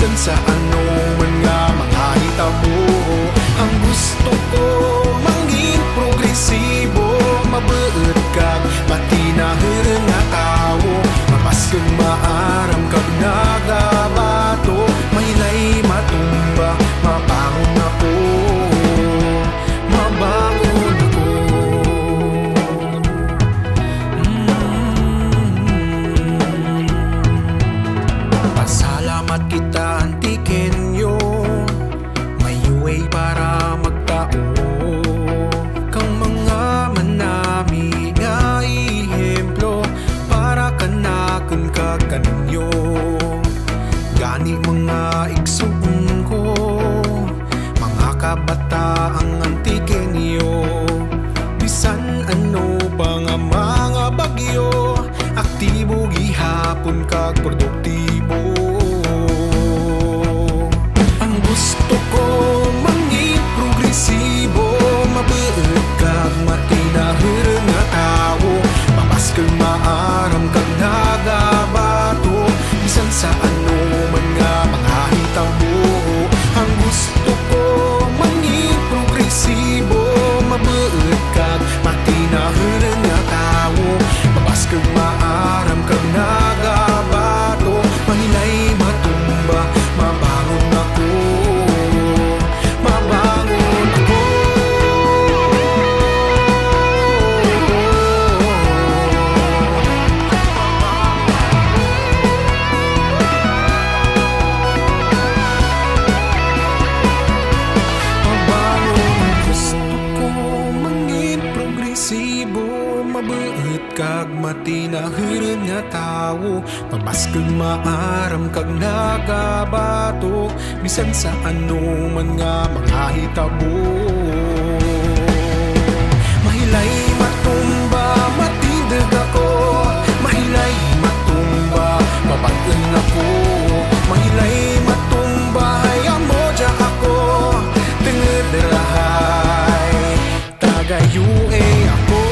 bisan sa ano man nga mga hitabo. Ang gusto ko mangin progresibo, mabeut kag matinahon nga tawo, mapaskeng maaram kag nagabato, mahilay matumba, mabangon ako, mabangon ako. Pasalamat kita Antikenyo, may way para magtao, kang mga manami nga ihemplo para kanakon kakanyo. Gani mga igsuon ko, mga kabataang Antikenyo, bisan ano pa nga mga bagyo, aktibo gihapon kag produktibo. Ang gusto ko mangin progresibo, mabeut kag matinahon nga tawo, mapaskeng maaram kag nagabato, bisan sa ano man nga mga hitabo. Ang gusto ko mangin progresibo, mabeut kag matinahon nga tawo, mapaskeng maaram kag nagabato, mahilay matumba, mabangon ako, mabangon ako. Mabangon, gusto ko mangin progresibo, mabeut kag matinahon nga tawo, mapaskeng maaram kag nagabato, bisan sa ano man nga mga hitabo. Mahilay matumba, matindig ako, mahilay matumba, mabag-en ako, mahilay matumba, hayaan mo dya ako, tenged rahay, tagayue ako.